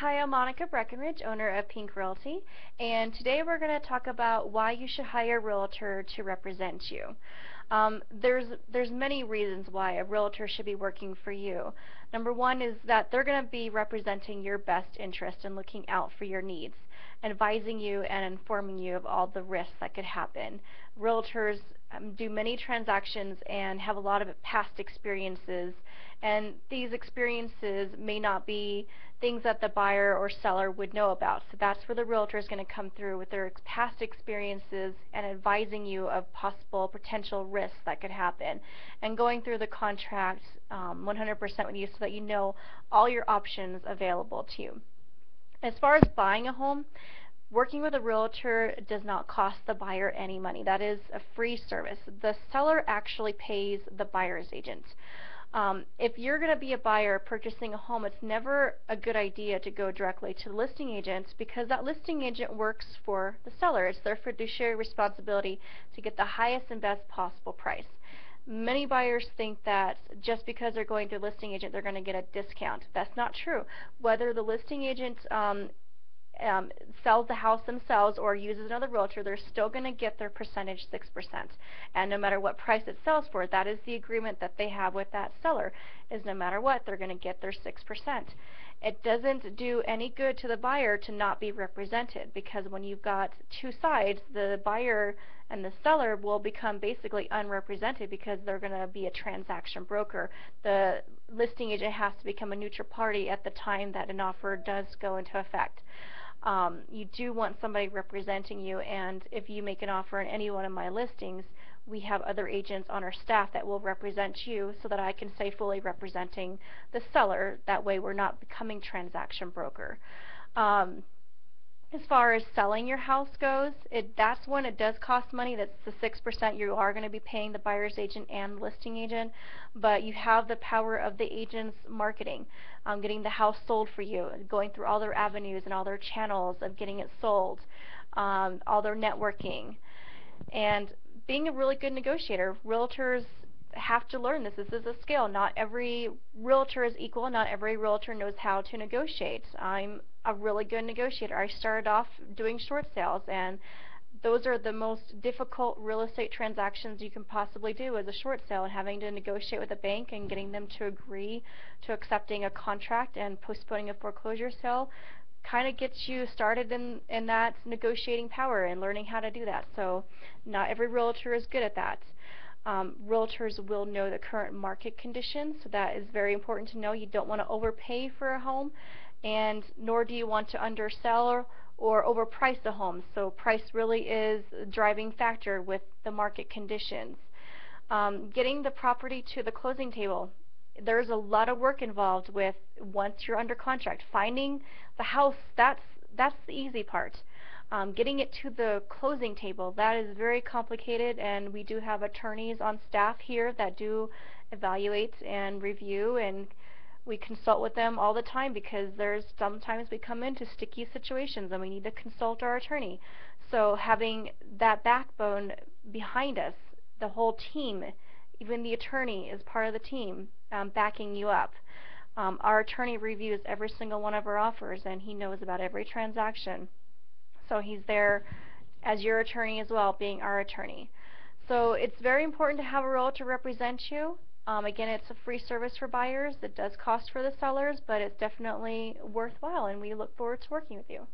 Hi, I'm Monica Breckenridge, owner of Pink Realty, and today we're going to talk about why you should hire a realtor to represent you. There's many reasons why a realtor should be working for you. Number one is that they're going to be representing your best interest and looking out for your needs, advising you and informing you of all the risks that could happen. Realtors do many transactions and have a lot of past experiences, and these experiences may not be things that the buyer or seller would know about. So that's where the realtor is going to come through with their past experiences and advising you of possible potential risks that could happen, and going through the contract 100% with you so that you know all your options available to you. As far as buying a home, working with a realtor does not cost the buyer any money. That is a free service. The seller actually pays the buyer's agent. If you're going to be a buyer purchasing a home, it's never a good idea to go directly to the listing agent, because that listing agent works for the seller. It's their fiduciary responsibility to get the highest and best possible price. Many buyers think that just because they're going to a listing agent, they're going to get a discount. That's not true. Whether the listing agent sells the house themselves or uses another realtor, they're still going to get their percentage 6%. And no matter what price it sells for, that is the agreement that they have with that seller, is no matter what, they're going to get their 6%. It doesn't do any good to the buyer to not be represented, because when you've got two sides, the buyer and the seller will become basically unrepresented because they're going to be a transaction broker. The listing agent has to become a neutral party at the time that an offer does go into effect. You do want somebody representing you, and if you make an offer on any one of my listings, we have other agents on our staff that will represent you so that I can stay fully representing the seller. That way we're not becoming transaction broker. As far as selling your house goes, that's when it does cost money. That's the 6% you are going to be paying the buyer's agent and listing agent, but you have the power of the agent's marketing, getting the house sold for you, going through all their avenues and all their channels of getting it sold, all their networking, and being a really good negotiator. Realtors have to learn this. This is a skill. Not every realtor is equal. Not every realtor knows how to negotiate. I'm a really good negotiator. I started off doing short sales, and those are the most difficult real estate transactions you can possibly do, as a short sale, and having to negotiate with a bank and getting them to agree to accepting a contract and postponing a foreclosure sale kind of gets you started in that negotiating power and learning how to do that. So not every realtor is good at that. Realtors will know the current market conditions, so that is very important to know. You don't want to overpay for a home, and nor do you want to undersell or overprice a home. So price really is a driving factor with the market conditions. Getting the property to the closing table, there's a lot of work involved with once you're under contract. Finding the house, that's the easy part. Getting it to the closing table, that is very complicated, and we do have attorneys on staff here that do evaluate and review, and we consult with them all the time, because there's sometimes we come into sticky situations and we need to consult our attorney. So having that backbone behind us, the whole team, even the attorney is part of the team, backing you up. Our attorney reviews every single one of our offers, and he knows about every transaction. So he's there as your attorney as well, being our attorney. So it's very important to have a realtor represent you. Again, it's a free service for buyers. It does cost for the sellers, but it's definitely worthwhile, and we look forward to working with you.